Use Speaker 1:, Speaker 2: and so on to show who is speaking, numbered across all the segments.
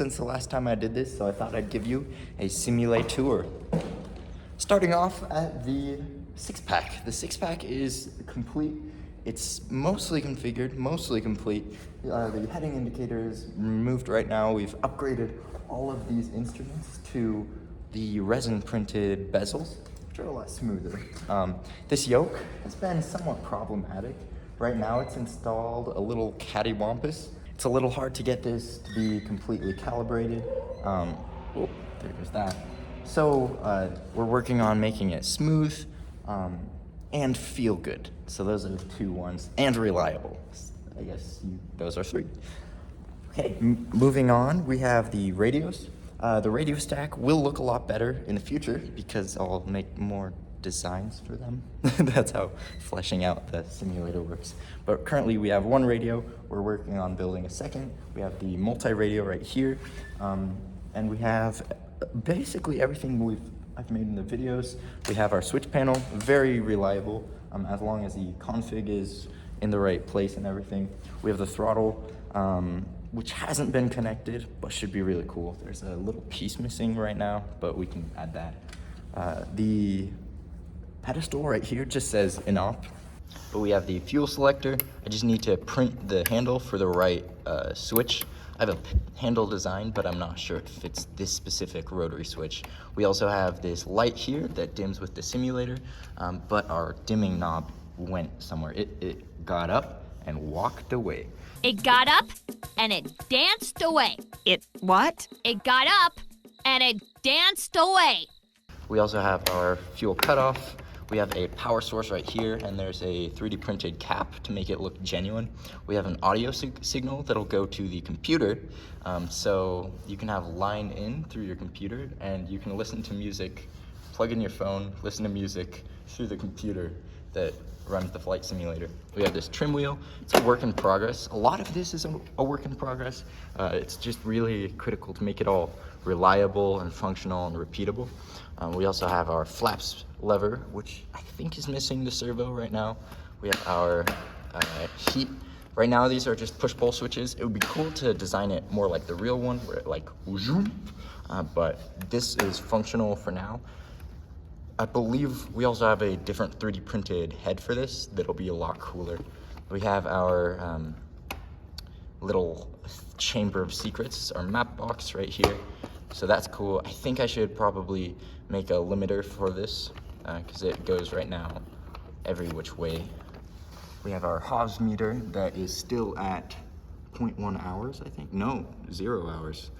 Speaker 1: Since the last time I did this, so I thought I'd give you a SimulaTOUR. Starting off at the six-pack. The six-pack is complete. It's mostly configured, mostly complete. The heading indicator is removed right now. We've upgraded all of these instruments to the resin-printed bezels, which are a lot smoother. This yoke has been somewhat problematic. Right now it's installed a little cattywampus. It's a little hard to get this to be completely calibrated. Oh, there goes that. So we're working on making it smooth and feel good. So those are the two ones, and reliable. I guess those are three. Okay, moving on, we have the radios. The radio stack will look a lot better in the future because I'll make more designs for them. That's how fleshing out the simulator works. But currently we have one radio. We're working on building a second. We have the multi-radio right here. And we have basically everything I've made in the videos. We have our switch panel, very reliable, as long as the config is in the right place and everything. We have the throttle, which hasn't been connected, but should be really cool. There's a little piece missing right now, but we can add that. The pedestal right here just says inop, but we have the fuel selector. I just need to print the handle for the right switch. I have a handle design, but I'm not sure if it's this specific rotary switch. We also have this light here that dims with the simulator, but our dimming knob went somewhere. It got up and walked away.
Speaker 2: It got up and it danced away.
Speaker 3: It what?
Speaker 2: It got up and it danced away.
Speaker 1: We also have our fuel cutoff. We have a power source right here, and there's a 3D printed cap to make it look genuine. We have an audio signal that'll go to the computer, so you can have line in through your computer, and you can listen to music, plug in your phone, listen to music through the computer that runs the flight simulator. We have this trim wheel. It's a work in progress. A lot of this is a work in progress. It's just really critical to make it all reliable and functional and repeatable. We also have our flaps lever, which I think is missing the servo right now. We have our heat. Right now, these are just push-pull switches. It would be cool to design it more like the real one, where it like zoom, but this is functional for now. I believe we also have a different 3D printed head for this that'll be a lot cooler. We have our little chamber of secrets, our map box right here. So that's cool. I think I should probably make a limiter for this because it goes right now every which way. We have our Haas meter that is still at 0.1 hours, I think. No, 0 hours.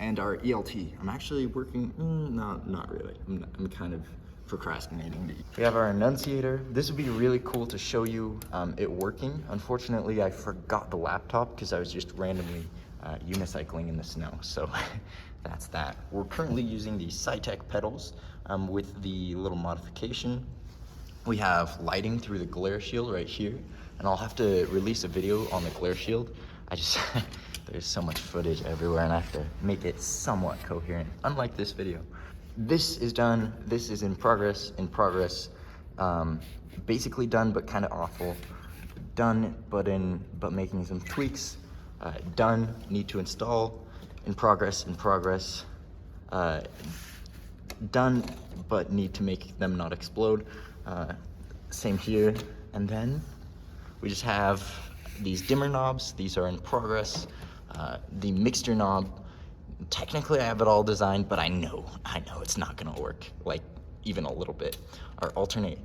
Speaker 1: And our ELT. I'm actually working, not really. I'm kind of procrastinating. We have our annunciator. This would be really cool to show you it working. Unfortunately, I forgot the laptop because I was just randomly unicycling in the snow. So that's that. We're currently using the Cytec pedals with the little modification. We have lighting through the glare shield right here, and I'll have to release a video on the glare shield. There's so much footage everywhere, and I have to make it somewhat coherent, unlike this video. This is done, this is in progress, basically done, but kind of awful. Done, but making some tweaks. Done, need to install, in progress. Done, but need to make them not explode. Same here, and then we just have these dimmer knobs. These are in progress. The mixture knob, technically I have it all designed, but I know it's not gonna work, like even a little bit. Our alternate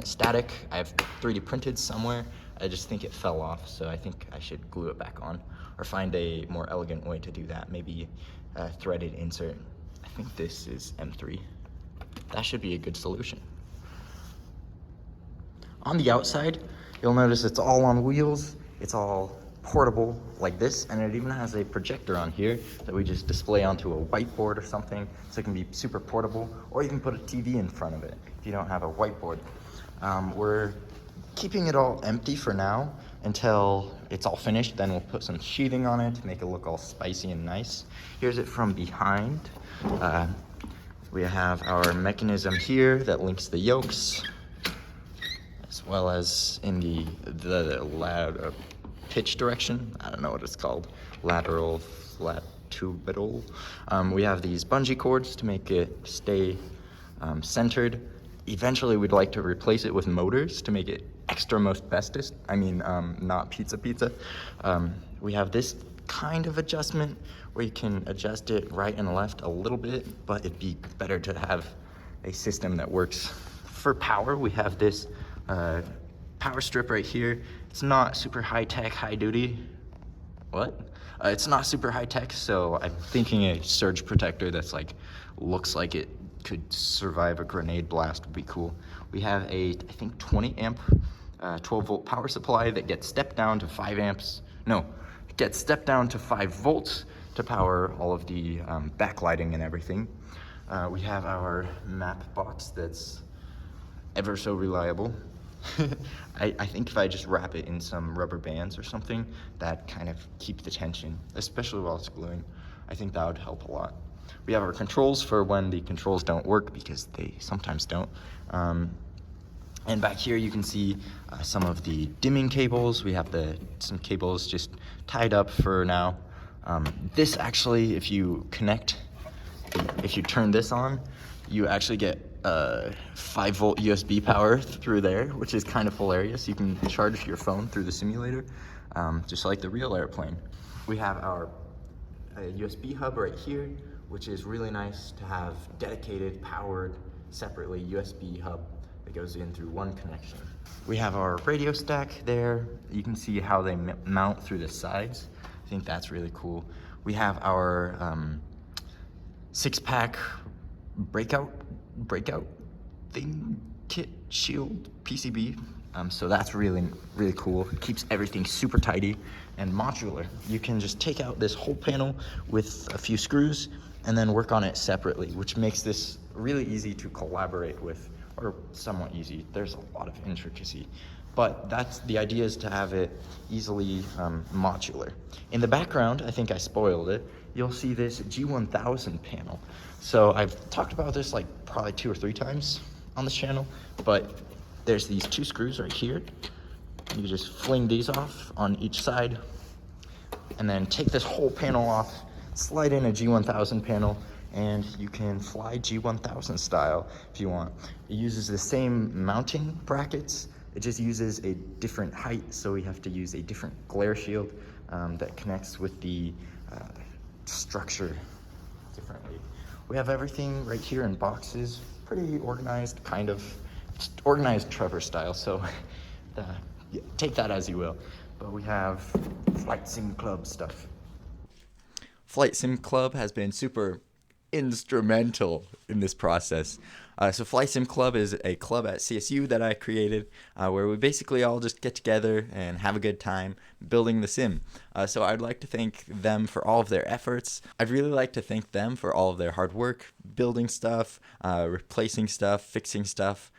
Speaker 1: static, I have 3D printed somewhere. I just think it fell off, so I think I should glue it back on or find a more elegant way to do that. Maybe a threaded insert. I think this is M3. That should be a good solution. On the outside, you'll notice it's all on wheels. It's all portable like this, and it even has a projector on here that we just display onto a whiteboard or something, so it can be super portable, or you can put a TV in front of it if you don't have a whiteboard. We're keeping it all empty for now until it's all finished. Then we'll put some sheathing on it to make it look all spicy and nice. Here's it from behind. We have our mechanism here that links the yokes, as well as in the pitch direction. I don't know what it's called. Lateral, flat, tubital. We have these bungee cords to make it stay centered. Eventually, we'd like to replace it with motors to make it extra most bestest. I mean, not pizza. We have this kind of adjustment where you can adjust it right and left a little bit, but it'd be better to have a system that works. For power, we have this power strip right here. It's not super high-tech, high-duty. What? It's not super high-tech, so I'm thinking a surge protector that's like, looks like it could survive a grenade blast would be cool. We have a, I think, 20 amp, 12 volt power supply that gets stepped down to 5 amps. No, it gets stepped down to 5 volts to power all of the backlighting and everything. We have our map box that's ever so reliable. I think if I just wrap it in some rubber bands or something, that kind of keep the tension, especially while it's gluing. I think that would help a lot. We have our controls for when the controls don't work, because they sometimes don't. And back here you can see some of the dimming cables. We have some cables just tied up for now. This actually, if you turn this on, you actually get 5 volt USB power through there, which is kind of hilarious. You can charge your phone through the simulator, just like the real airplane. We have our USB hub right here, which is really nice to have dedicated, powered, separately USB hub that goes in through one connection. We have our radio stack there. You can see how they mount through the sides. I think that's really cool. We have our 6-pack breakout thing kit shield PCB. So that's really cool. It keeps everything super tidy and modular. You can just take out this whole panel with a few screws and then work on it separately, which makes this really easy to collaborate with, or somewhat easy. There's a lot of intricacy, but the idea is to have it easily modular. In the background, I think I spoiled it, you'll see this G1000 panel. So I've talked about this like probably 2 or 3 times on this channel, but there's these 2 screws right here. You just fling these off on each side and then take this whole panel off, slide in a G1000 panel, and you can fly G1000 style if you want. It uses the same mounting brackets, it just uses a different height, so we have to use a different glare shield that connects with the structure differently. We have everything right here in boxes, pretty organized, kind of. It's organized Trevor style, so yeah, take that as you will. But we have Flight Sim Club stuff. Flight Sim Club has been super instrumental in this process. So Flight Sim Club is a club at CSU that I created where we basically all just get together and have a good time building the sim. So I'd like to thank them for all of their efforts. I'd really like to thank them for all of their hard work, building stuff, replacing stuff, fixing stuff,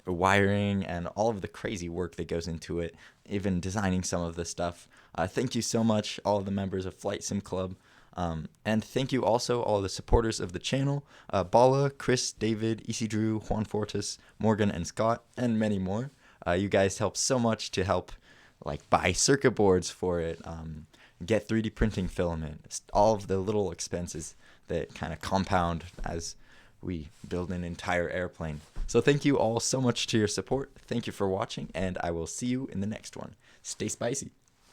Speaker 1: wiring, and all of the crazy work that goes into it, even designing some of the stuff. Thank you so much, all of the members of Flight Sim Club. And thank you also all the supporters of the channel, Bala, Chris, David, EC Drew, Juan Fortis, Morgan, and Scott, and many more. You guys help so much to help buy circuit boards for it, get 3D printing filament, all of the little expenses that kind of compound as we build an entire airplane. So thank you all so much to your support. Thank you for watching, and I will see you in the next one. Stay spicy.